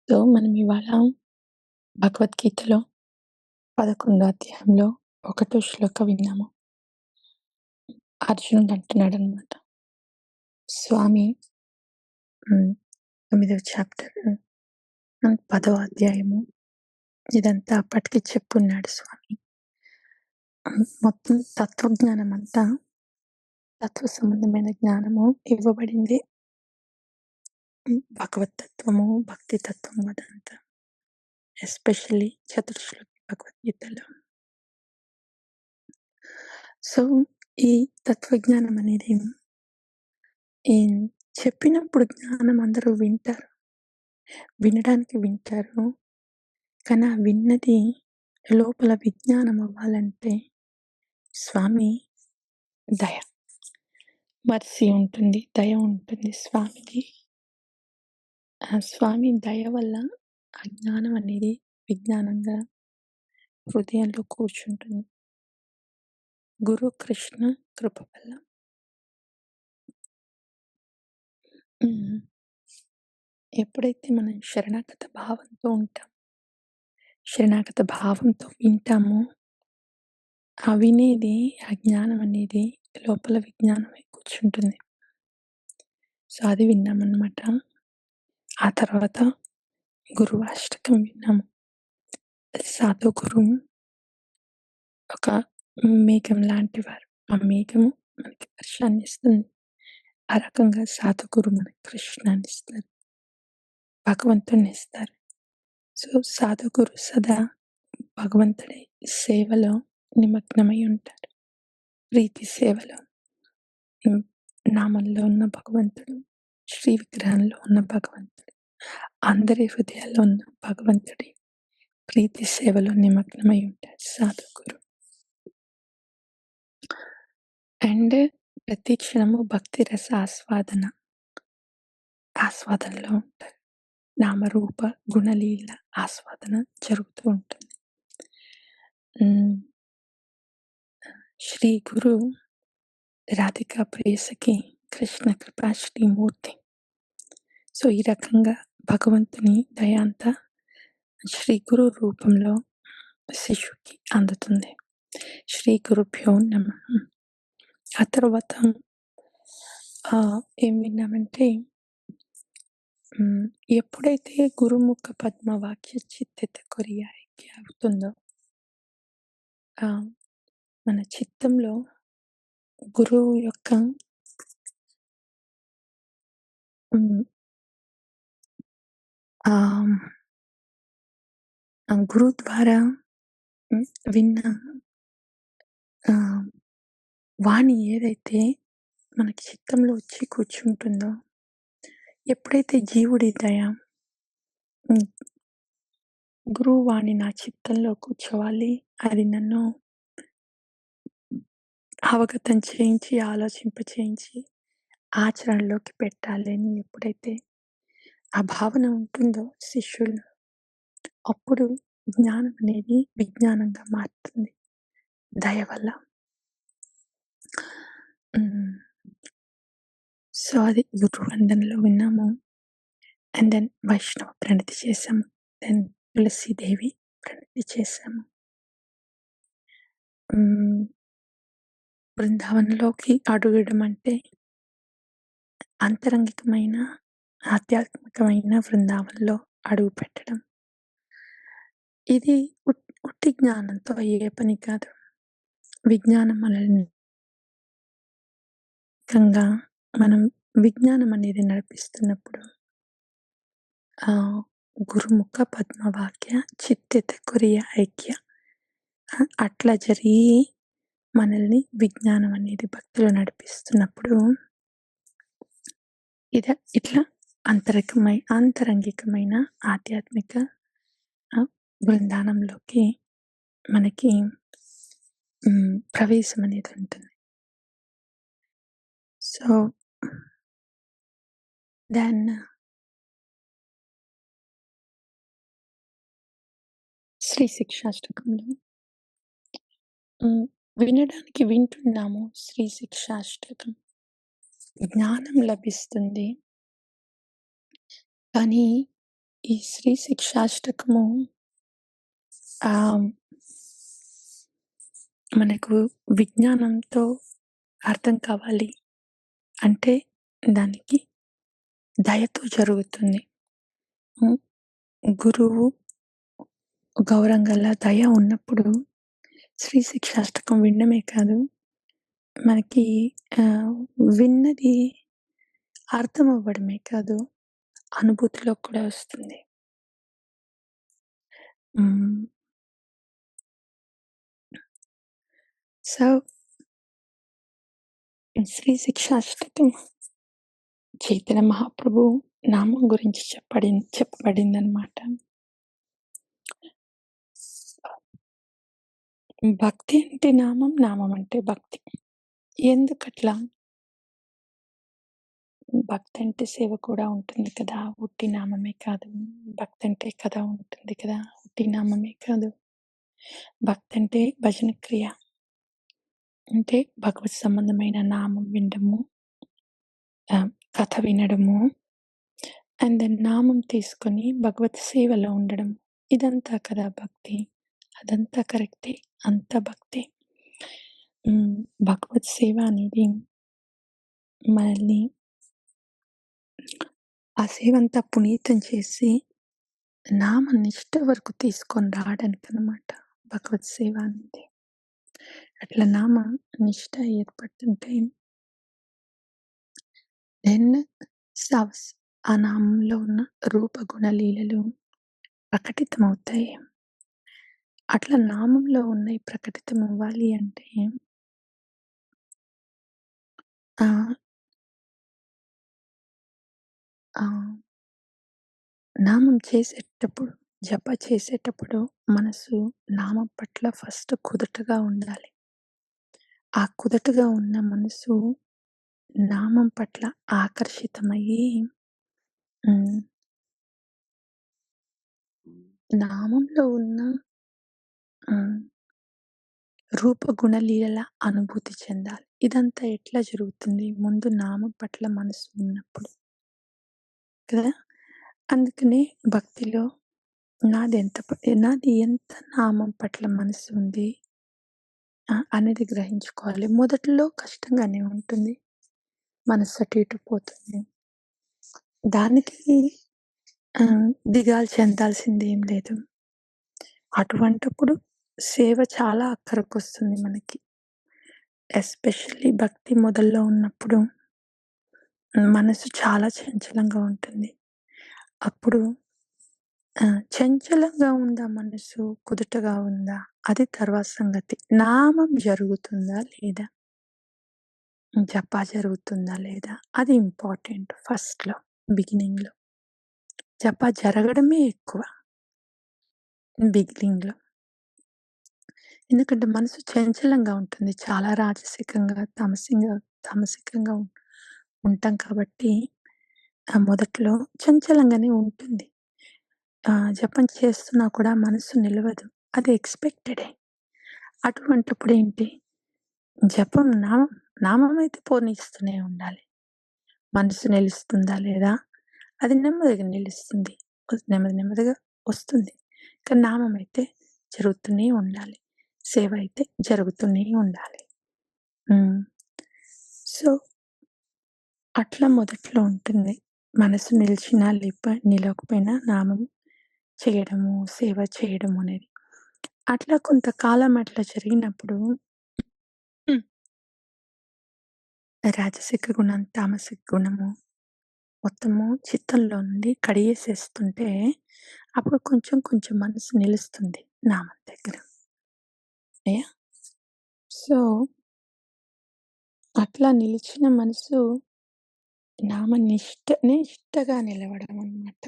మనం ఇవాళ భగవద్గీతలో 11 అధ్యాయంలో ఒకటో శ్లోకం విన్నాము. అర్జునుడు అంటున్నాడనమాట. స్వామి 9వ చాప్టర్ 10వ అధ్యాయము ఇదంతా అప్పటికి చెప్పున్నాడు స్వామి. మొత్తం తత్వజ్ఞానం అంతా, తత్వ సంబంధమైన జ్ఞానము ఇవ్వబడింది. భగవతత్వము, భక్తి తత్వము అదంతా ఎస్పెషల్లీ చతుర్శ్లోకి భగవద్గీతలో. సో ఈ తత్వజ్ఞానం అనేది చెప్పినప్పుడు జ్ఞానం అందరూ వింటారు. వినడానికి వింటారు. కానీ ఆ విన్నది లోపల విజ్ఞానం అవ్వాలంటే స్వామి దయ, మర్సీ ఉంటుంది, దయ ఉంటుంది స్వామికి. ఆ స్వామి దయ వల్ల ఆ జ్ఞానం అనేది విజ్ఞానంగా హృదయంలో కూర్చుంటుంది. గురు కృష్ణ కృప వల్ల. ఎప్పుడైతే మనం శరణాగత భావంతో ఉంటాం, శరణాగత భావంతో వింటామో, ఆ వినేది, ఆ జ్ఞానం అనేది లోపల విజ్ఞానమై కూర్చుంటుంది. సో అది విన్నామన్నమాట. ఆ తర్వాత గురువాష్టకం విన్నాము. సాధు గురువు ఒక మేఘం లాంటివారు. ఆ మేఘము మనకి వర్షాన్ని ఇస్తుంది. ఆ రకంగా సాధు గురువు మనకి కృష్ణాన్ని ఇస్తారు, భగవంతుడిని ఇస్తారు. సో సాధు గురు సదా భగవంతుడి సేవలో నిమగ్నమై ఉంటారు. ప్రీతి సేవలో. నామంలో ఉన్న భగవంతుడు, శ్రీ విగ్రహంలో ఉన్న భగవంతుడు, అందరి హృదయాల్లో ఉన్న భగవంతుడి ప్రీతి సేవలో నిమగ్నమై ఉంటారు సాధు గురు. అండ్ ప్రతి క్షణము భక్తి రస ఆస్వాదనలో ఉంటారు. నామరూప గుణలీల ఆస్వాదన జరుగుతూ ఉంటుంది. శ్రీ గురు రాధికా ప్రేయసకి కృష్ణ కృపా శ్రీమూర్తి. సో ఈ రకంగా భగవంతుని దయ అంతా శ్రీ గురు రూపంలో శిశువుకి అందుతుంది. శ్రీ గురుభ్యో నమః. ఆ తర్వాత ఏం విన్నామంటే, ఎప్పుడైతే గురుముఖ పద్మవాక్య చిత్తిత కొరియా ఐక్య అవుతుందో, మన చిత్తంలో గురువు యొక్క గురువు ద్వారా విన్న వాణి ఏదైతే మనకి చిత్తంలో వచ్చి కూర్చుంటుందో, ఎప్పుడైతే జీవుడి దయ గురువు వాణి నా చిత్తంలో కూర్చోవాలి, అది నన్ను అవగతం చేయించి, ఆలోచింపచేయించి ఆచరణలోకి పెట్టాలి అని ఎప్పుడైతే ఆ భావన ఉంటుందో శిష్యుల్లో, అప్పుడు జ్ఞానం అనేది విజ్ఞానంగా మారుతుంది దయ వల్ల. సో అది గురువందనలో విన్నాము. అండ్ దెన్ వైష్ణవ ప్రణతి చేశాము. దెన్ తులసీదేవి ప్రణతి చేశాము. బృందావనంలోకి అడుగడం అంటే అంతరంగికమైన, ఆధ్యాత్మికమైన బృందావనంలో అడుగు పెట్టడం. ఇది ఉట్టి జ్ఞానంతో అయ్యే పని కాదు. విజ్ఞానం మనల్ని మనం విజ్ఞానం అనేది నడిపిస్తున్నప్పుడు గురుముఖ పద్మవాక్య చిత్తిత కొరియ ఐక్య అట్లా జరిగి మనల్ని విజ్ఞానం అనేది భక్తిలో నడిపిస్తున్నప్పుడు ఇట్లా అంతరంగికమైన ఆధ్యాత్మిక బృందావనంలోకి మనకి ప్రవేశం అనేది ఉంటుంది. సో దెన్ శ్రీ శిక్షాష్టకంలో వినడానికి వింటున్నాము. శ్రీ శిక్షాష్టకం జ్ఞానం లభిస్తుంది, కానీ ఈ శ్రీ శిక్షాష్టకము ఆహ్, మనకు విజ్ఞానంతో అర్థం కావాలి అంటే దానికి దయతో జరుగుతుంది. హ్మ్. గురువు గౌరంగల దయ ఉన్నప్పుడు శ్రీ శిక్షాష్టకం వినడమే కాదు, మనకి ఆహ్, విన్నది అర్థమవ్వడమే కాదు, అనుభూతిలోకి కూడా వస్తుంది. హ్మ్. సో, శ్రీ శిక్షాష్టకం చైతన్య మహాప్రభు నామం గురించి చెప్పబడిందనమాట. భక్తి అంటే నామం, నామం అంటే భక్తి. ఎందుకట్లా? భక్తంటే సేవ కూడా ఉంటుంది కదా! ఉట్టి నామమే కాదు. భక్తంటే కదా ఉంటుంది కదా! ఉట్టి నామమే కాదు. భక్తంటే భజన క్రియ. అంటే భగవత్ సంబంధమైన నామం వినడము, ఆహ్, కథ వినడము, అండ్ దెన్ నామం తీసుకొని భగవత్ సేవలో ఉండడం. ఇదంతా కదా భక్తి. అదంతా కరెక్టే. అంతా భక్తే. హ్మ్. భగవత్ సేవ అనేది మనల్ని ఆ సేవంతా పునీతం చేసి నామ నిష్ట వరకు తీసుకొని రావడానికనమాట భగవత్ సేవ అనేది. అట్లా నామ నిష్ట ఏర్పడుతుంటే దెన్ సవ్స్ ఆ నామంలో ఉన్న రూప, గుణ, లీలలు ప్రకటితమవుతాయి. అట్లా నామంలో ఉన్నయి ప్రకటితమవ్వాలి అంటే ఆహ్, ఆహ్, నామం చేసేటప్పుడు, జప చేసేటప్పుడు మనసు నామం పట్ల ఫస్ట్ కుదుటగా ఉండాలి. ఆ కుదుటగా ఉన్న మనసు నామం పట్ల ఆకర్షితమయ్యి హ్మ్. నామంలో ఉన్న ఆహ్, రూప, గుణ, లీలల అనుభూతి చెందాలి. ఇదంతా ఎట్లా జరుగుతుంది? ముందు నామం పట్ల మనసు ఉన్నప్పుడు కదా! అందుకనే భక్తిలో నాది ఎంత నామం పట్ల మనసు ఉంది అనేది గ్రహించుకోవాలి. మొదట్లో కష్టంగానే ఉంటుంది. మనసు అటు ఇటు పోతుంది. దానికి దిగాలు చెందాల్సిందేం లేదు. అటువంటప్పుడు సేవ చాలా అక్కరకొస్తుంది మనకి. ఎస్పెషల్లీ భక్తి మొదల్లో ఉన్నప్పుడు మనసు చాలా చంచలంగా ఉంటుంది. అప్పుడు చంచలంగా ఉందా మనసు, కుదుటగా ఉందా? అది తర్వాత సంగతి. నామం జరుగుతుందా లేదా? జపా జరుగుతుందా లేదా? అది ఇంపార్టెంట్ ఫస్ట్‌లో, బిగినింగ్‌లో. జపా జరగడమే ఎక్కువ బిగినింగ్‌లో. ఎందుకంటే మనసు చంచలంగా ఉంటుంది. చాలా రాజసికంగా, తామసికంగా ఉంటాం కాబట్టి మొదట్లో చంచలంగానే ఉంటుంది. జపం చేస్తున్నా కూడా మనసు నిలవదు. అది ఎక్స్‌పెక్టెడే. అటువంటప్పుడేంటి నామమైతే పోనిస్తూనే ఉండాలి. మనసు నిలుస్తుందా లేదా? అది నెమ్మదిగా నిలుస్తుంది. నెమ్మదిగా వస్తుంది. కానీ నామమైతే జరుగుతూనే ఉండాలి. సేవ అయితే జరుగుతూనే ఉండాలి. హ్మ్. సో, అట్లా మొదట్లో ఉంటుంది. మనసు నిలిచినా నిలవకపోయినా నామం చేయడము, సేవ చేయడము అనేది. అట్లా కొంతకాలం అట్లా జరిగినప్పుడు హ్మ్. రాజసిక గుణం, తామసిక గుణము మొత్తము చిత్తంలో నుండి కడిగేసేస్తుంటే, అప్పుడు కొంచెం కొంచెం మనసు నిలుస్తుంది నామం దగ్గర. యాహ్! సో, అట్లా నిలిచిన మనసు నిష్టగా నిలవడం అన్నమాట.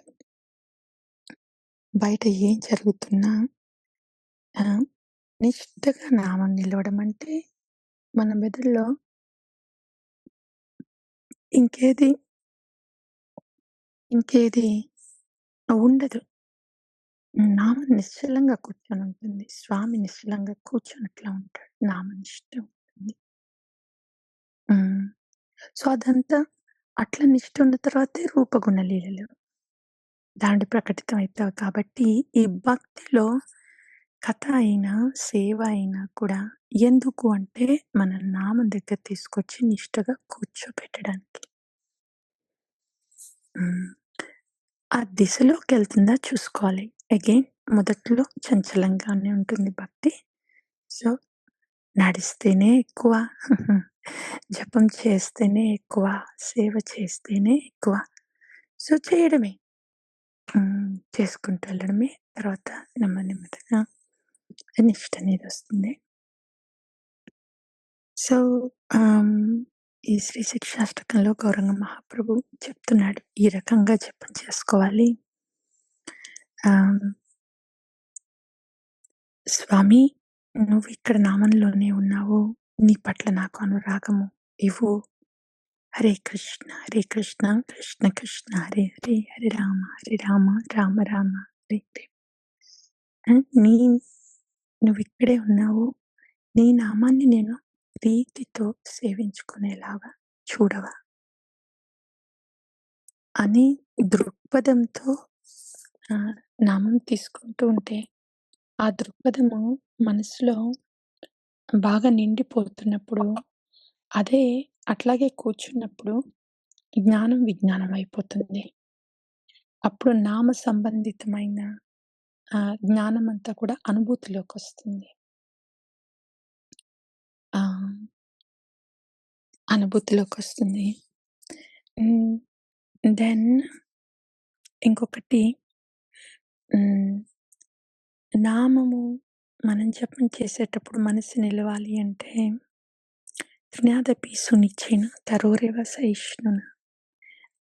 బయట ఏం జరుగుతున్నా ఆహ్, నిష్టగా నామం నిలవడం అంటే, మన మెదడులో ఇంకేది, ఇంకేది ఉండదు. నామం నిశ్చలంగా కూర్చొనుంటుంది. స్వామి నిశ్చలంగా కూర్చున్నట్లా ఉంటాడు. నామనిష్ట ఉంటుంది. హ్మ్. సో, అదంతా అట్లా నిష్ట ఉన్న తర్వాతే రూపగుణ లీలలు. దాంట్లో ప్రకటితమయితావు కాబట్టి, ఈ భక్తిలో కథ అయినా, సేవ అయినా కూడా ఎందుకు అంటే, మన నామం దగ్గర తీసుకొచ్చి నిష్టగా కూర్చోపెట్టడానికి. హ్మ్. ఆ దిశలోకెళ్తుందా చూసుకోవాలి. అగైన్ మొదట్లో చంచలంగానే ఉంటుంది భక్తి. సో, నడిస్తేనే ఎక్కువ. జపం చేస్తేనే ఎక్కువ. సేవ చేస్తేనే ఎక్కువ. సో, చేయడమే. చేసుకుంటూ వెళ్ళడమే. తర్వాత నెమ్మదిగా నిష్టనేదొస్తుంది. సో, ఆహ్, ఈ శ్రీ శిక్షాష్టకంలో గౌరంగ మహాప్రభు చెప్తున్నాడు. ఈ రకంగా జపం చేసుకోవాలి. ఆహ్, స్వామి నువ్విక్కడ నామంలోనే ఉన్నావు. నీ పట్ల నాకు అనురాగము ఇవ్వు. హరే కృష్ణ, హరే కృష్ణ, కృష్ణ కృష్ణ హరే హరే, హరే రామ, హరే రామ, రామ రామ హరే హరే. ఆ! నీ నువ్విక్కడే ఉన్నావు. నీ నామాన్ని నేను ప్రీతితో సేవించుకునేలాగా చూడవా అని దృక్పథంతో ఆహ్, నామం తీసుకుంటూ ఉంటే, ఆ దృక్పథము మనసులో బాగా నిండిపోతున్నప్పుడు, అదే అట్లాగే కూర్చున్నప్పుడు జ్ఞానం విజ్ఞానం అయిపోతుంది. అప్పుడు నామ సంబంధితమైన జ్ఞానమంతా కూడా అనుభూతిలోకొస్తుంది. ఆ! అనుభూతిలోకొస్తుంది. హ్మ్. దెన్ ఇంకొకటి హ్మ్. నామము మనం జపం చేసేటప్పుడు మనసు నిలవాలి అంటే, జ్ఞాదపి సునిచ్చేన తరోరేవ సహిష్ణున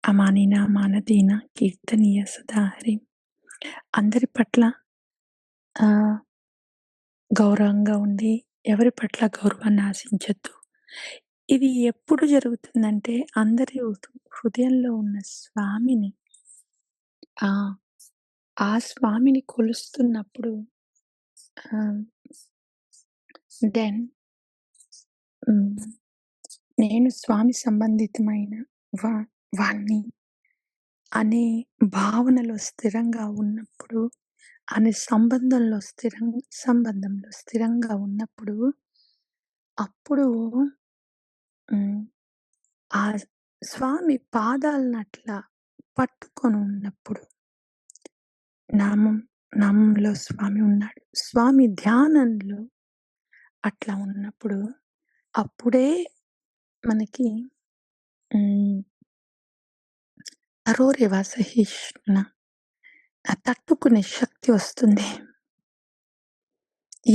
అమానిన మానదీన కీర్తనీయ సదా హరిం. అందరి పట్ల ఆహ్, గౌరవంగా ఉండి, ఎవరి పట్ల గౌరవాన్ని ఆశించొద్దు. ఇది ఎప్పుడు జరుగుతుందంటే, అందరి హృదయంలో ఉన్న స్వామిని ఆ! ఆ స్వామిని కొలుస్తున్నప్పుడు ఆహ్, దెన్ హ్మ్. నేను స్వామి సంబంధితమైన వా వాడిని అనే భావనలో స్థిరంగా ఉన్నప్పుడు, అనే సంబంధంలో స్థిరంగా ఉన్నప్పుడు, అప్పుడు హ్మ్. ఆ స్వామి పాదాలనట్లా పట్టుకొనున్నప్పుడు, నామం నామంలో స్వామి ఉన్నాడు. స్వామి ధ్యానంలో అట్లా ఉన్నప్పుడు, అప్పుడే మనకి హ్మ్. అరోరెవ సహిష్ణున తట్టుకునే శక్తి వస్తుంది.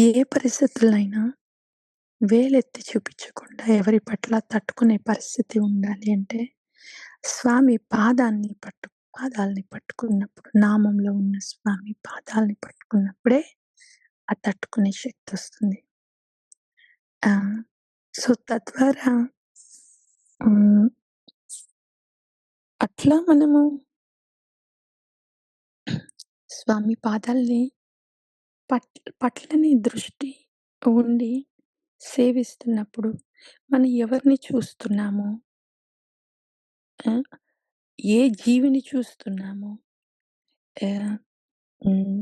ఏ పరిస్థితులనైనా వేలెత్తి చూపించకుండా ఎవరి పట్ల తట్టుకునే పరిస్థితి ఉండాలి అంటే, స్వామి పాదాల్ని పట్టుకున్నప్పుడు, నామంలో ఉన్న స్వామి పాదాల్ని పట్టుకున్నప్పుడే ఆ తట్టుకునే శక్తొస్తుంది. ఆ! సో, తద్వారా హ్మ్. అట్లా మనము స్వామి పాదాల్ని పట్లని దృష్టి ఉండి సేవిస్తున్నప్పుడు, మనం ఎవరిని చూస్తున్నాము? ఆ! ఏ జీవిని చూస్తున్నాము? ఆహ్, హ్మ్.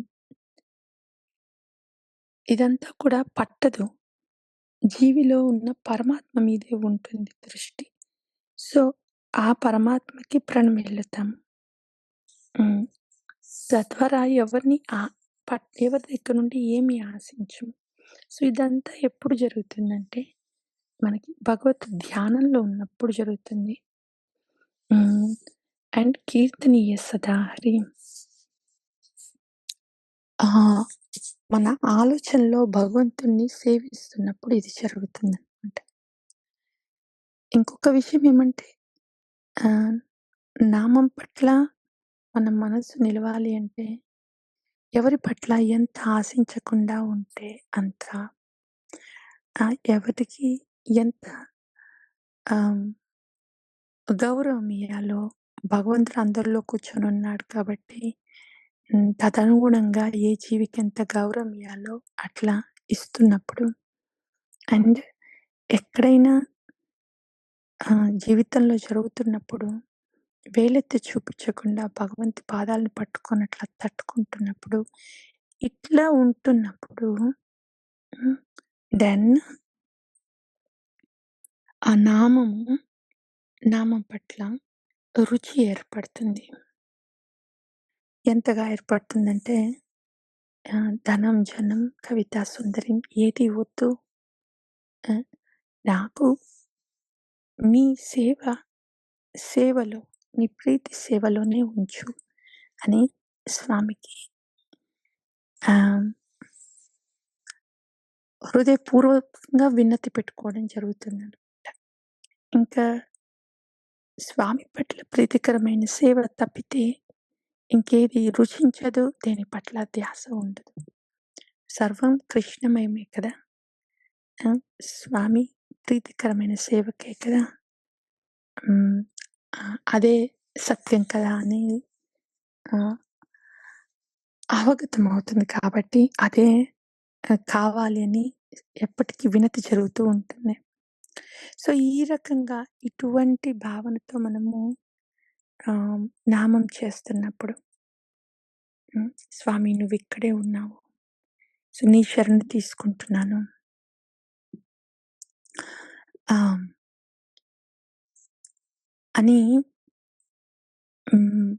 ఇదంతా కూడా పట్టదు. జీవిలో ఉన్న పరమాత్మ మీదే ఉంటుంది దృష్టి. సో, ఆ పరమాత్మకి ప్రణమిల్లుతాం. హ్మ్. తద్వారా ఎవరిని ఎవరి దగ్గర నుండి ఏమి ఆశించము. సో, ఇదంతా ఎప్పుడు జరుగుతుందంటే, మనకి భగవత్ ధ్యానంలో ఉన్నప్పుడు జరుగుతుంది. హ్మ్. అండ్ కీర్తనీయ సదా హరి. ఆ! మన ఆలోచనలో భగవంతుడిని సేవిస్తున్నప్పుడు ఇది జరుగుతుందనమాట. ఇంకొక విషయం ఏమంటే ఆహ్, నామం పట్ల మన మనసు నిలవాలి అంటే, ఎవరి పట్ల ఎంత ఆశించకుండా ఉంటే అంత ఎవరికి ఎంత ఆహ్, గౌరవం ఇయ్యాలో భగవంతుడు అందరిలో కూర్చొనున్నాడు కాబట్టి తదనుగుణంగా ఏ జీవికి ఎంత గౌరవం ఇయ్యాలో అట్లా ఇస్తున్నప్పుడు అండ్ ఎక్కడైనా జీవితంలో జరుగుతున్నప్పుడు వేలెత్తి చూపించకుండా భగవంతుని పాదాలను పట్టుకొని అట్లా తట్టుకుంటున్నప్పుడు, ఇట్లా ఉంటున్నప్పుడు హ్మ్. దెన్ ఆ నామం పట్ల రుచి ఏర్పడుతుంది. ఎంతగా ఏర్పడుతుందంటే ధనం, జనం, కవితా సుందరి ఏది వద్దు. ఆహ్, నాకు నీ సేవలో, నీ ప్రీతి సేవలోనే ఉంచు అని స్వామికి ఆహ్, హృదయపూర్వకంగా విన్నతి పెట్టుకోవడం జరుగుతుందనమాట. ఇంకా స్వామి పట్ల ప్రీతికరమైన సేవ తప్పితే ఇంకేది రుచించదు. దేని పట్ల ధ్యాస ఉండదు. సర్వం కృష్ణమయమే కదా! ఆ! స్వామి ప్రీతికరమైన సేవకే కదా! హ్మ్. అదే సత్యం కదా! అని ఆహ్, అవగతమవుతుంది కాబట్టి అదే కావాలి అని ఎప్పటికి వినతి జరుగుతూ ఉంటుంది. సో, ఈ రకంగా ఇటువంటి భావనతో మనము ఆహ్, నామం చేస్తున్నప్పుడు స్వామి నువ్విక్కడే ఉన్నావు. సో, నీ శరణు తీసుకుంటున్నాను. ఆహ్, అని హ్మ్.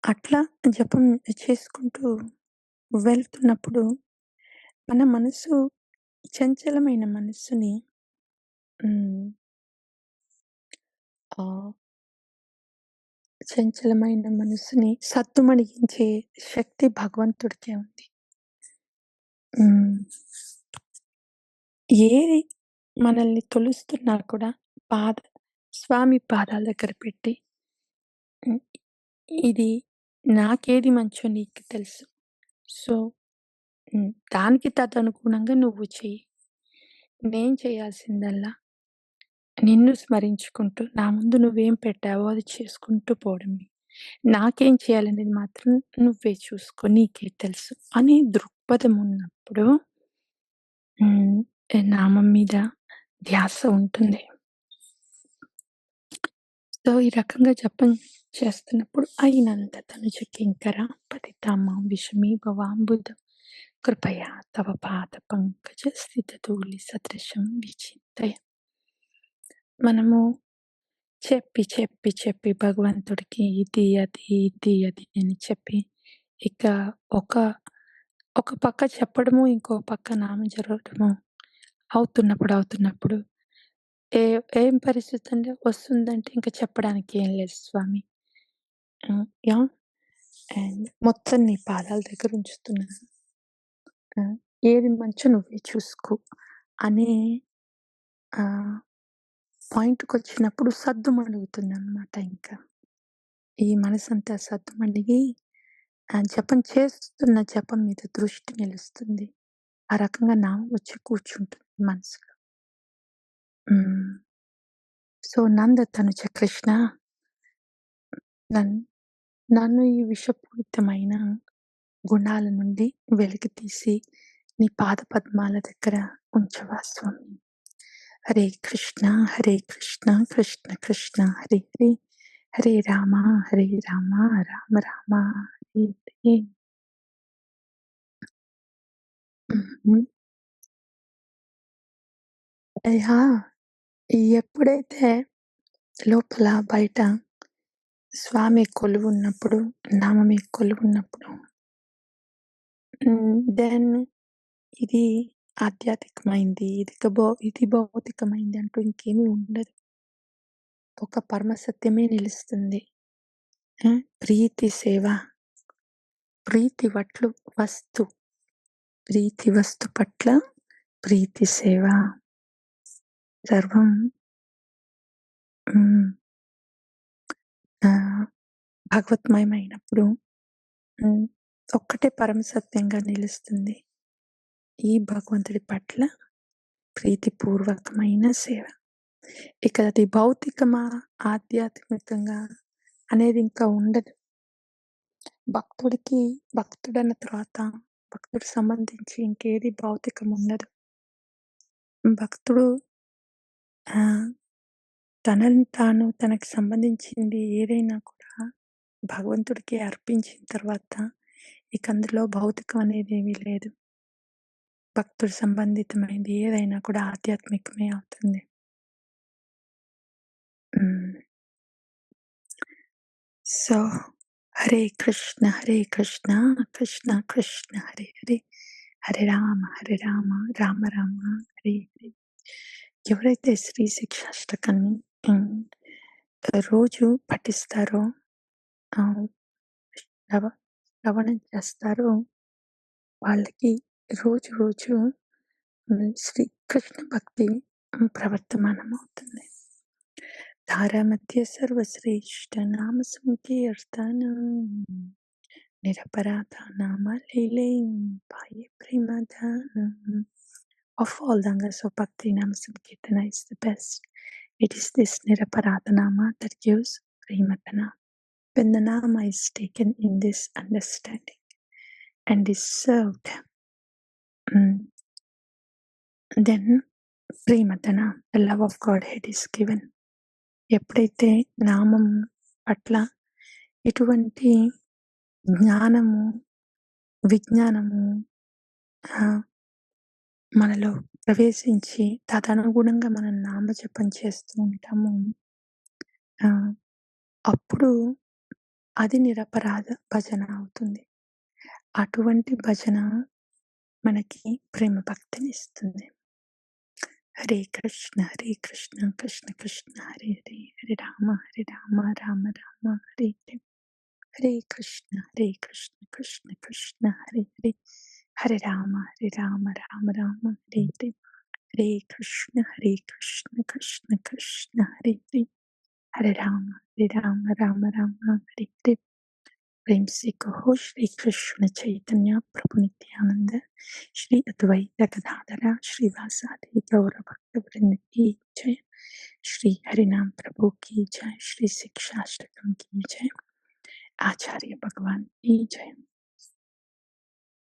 అట్లా జపం చేసుకుంటూ వెళ్తున్నప్పుడు మన మనసు చంచలమైన మనస్సుని హ్మ్. ఆహ్, చంచలమైన మనస్సుని సద్దుమణిగించే శక్తి భగవంతుడికే ఉంది. హ్మ్. ఏది మనల్ని తొలుస్తున్నా కూడా పాద స్వామి పాదాల దగ్గర పెట్టి హ్మ్. ఇది నాకేది మంచో నీకు తెలుసు. సో, దానికి తదనుగుణంగా నువ్వు చెయ్యి. నేను చేయాల్సిందల్లా నిన్ను స్మరించుకుంటూ, నా ముందు నువ్వేం పెట్టావో అది చేసుకుంటూ పోవడమే. నాకేం చేయాలనేది మాత్రం నువ్వే చూసుకో. నీకే తెలుసు అనే దృక్పథం ఉన్నప్పుడు హ్మ్. నామం మీద ధ్యాస ఉంటుంది. సో, ఈ రకంగా జపం చేస్తున్నప్పుడు అయినంత తనుజ కింకర పతితామాం విషమీ భవాంబుధం కృపయా తవ పాద పంకజ స్థితధూళి సదృశం విచింతయ. మనము చెప్పి భగవంతుడికి ఇది అని చెప్పి ఇక ఒక ఒక పక్క చెప్పడము, ఇంకో పక్క నామం జరగడము అవుతున్నప్పుడు ఏ ఏం పరిస్థితండి వస్తుందంటే ఇంక చెప్పడానికి ఏం లేదు స్వామి. యాహ్! అండ్ మొత్తం నీ పాదాల దగ్గర ఉంచుతున్నాను. ఆ! ఏది మంచో నువ్వే చూసుకో అనే ఆహ్, పాయింట్‌కొచ్చినప్పుడు సద్దుమణుగుతుందనమాట ఇంకా. ఈ మనసంతా సద్దుమణిగి జపం చేస్తున్న జపం మీద దృష్టి నిలుస్తుంది. ఆ రకంగా నామం వచ్చి కూర్చుంటుంది మనసులో. హ్మ్. సో, నంద తనుజ కృష్ణ నన్ నన్ను ఈ విషపూరితమైన గుణాల నుండి వెలికి తీసి నీ పాద పద్మాల దగ్గర ఉంచవా స్వామి. హరే కృష్ణ, హరే కృష్ణ, కృష్ణ కృష్ణ హరే హరే, హరే రామ, హరే రామ, రామ రామ హరే హరే. హుహు. యాహ్! ఎప్పుడైతే లోపల, బయట స్వామి కొలువున్నప్పుడు, నామమే కొలువున్నప్పుడు దెన్ ఇది ఆధ్యాత్మికమైంది, ఇది భౌతికమైంది అంటూ ఇంకేమీ ఉండదు. ఒక పరమ సత్యమే నిలుస్తుంది. ప్రీతి సేవ, ప్రీతి వస్తు, ప్రీతి వస్తు పట్ల ప్రీతి సేవ సర్వం హ్మ్. ఆహ్, భగవత్మయమైనప్పుడు హ్మ్. ఒక్కటే పరమ సత్యంగా నిలుస్తుంది. ఈ భగవంతుడి పట్ల ప్రీతిపూర్వకమైన సేవ. ఇక అది భౌతికమా, ఆధ్యాత్మికంగా అనేది ఇంకా ఉండదు. భక్తుడికి భక్తుడన్న తర్వాత భక్తుడికి సంబంధించి ఇంకేది భౌతికం ఉండదు. భక్తుడు ఆహ్, తనని తాను తనకు సంబంధించింది ఏదైనా కూడా భగవంతుడికి అర్పించిన తర్వాత ఇక అందులో భౌతికం అనేదేమీ లేదు. భక్తుడు సంబంధితమైనది ఏదైనా కూడా ఆధ్యాత్మికమే అవుతుంది. హ్మ్. సో, హరే కృష్ణ, హరే కృష్ణ, కృష్ణ కృష్ణ హరే హరే, హరే రామ, రామ రామ హరే హరే. ఎవరైతే శ్రీ శిక్షాష్టకాన్ని హ్మ్, రోజు పఠిస్తారో, ఆహ్, శ్రవ శ్రవణం చేస్తారో వాళ్ళకి రోజు రోజు శ్రీ కృష్ణ భక్తి ప్రవర్తమానమవుతుంది. తారామధ్య సర్వశ్రేష్ఠ నామ సంకీర్తనం నిరపరాధ నామ లీలయం పాయే ప్రేమదానం. Of all the angas of Bhakti Nama Sankirtana is the best. It is this Niraparada Nama that gives Premadana. When the Nama is taken in this understanding and is served, mm, then Premadana, the love of Godhead is given. ఎప్పుడైతే నామం పట్ల ఎటువంటి జ్ఞానము, విజ్ఞానము ఆహ్, మనలో ప్రవేశించి తదనుగుణంగా మనం నామజపం చేస్తూ ఉంటామో ఆహ్, అప్పుడు అది నిరపరాధ భజన అవుతుంది. అటువంటి భజన మనకి ప్రేమ భక్తినిస్తుంది. హరే కృష్ణ, హరే కృష్ణ, కృష్ణ కృష్ణ హరే హరే, హరే రామ, రామ రామ హరే హరే. హరే కృష్ణ, హరే కృష్ణ, కృష్ణ కృష్ణ హరే హరే, హరే రామ, రామ రామ హరే హరే. హరే కృష్ణ, కృష్ణ కృష్ణ హరే హరే, హరే రామ, రామ రామ హరే హరే. प्रेम से कहो श्री कृष्ण चैतन्य प्रभु नित्यानंद श्री अद्वैत गदाधर श्रीवासादि गौर भक्त वृंद की जय। श्री हरिनाम प्रभु की जय। श्री शिक्षाष्टकम की जय। आचार्य भगवान की जय।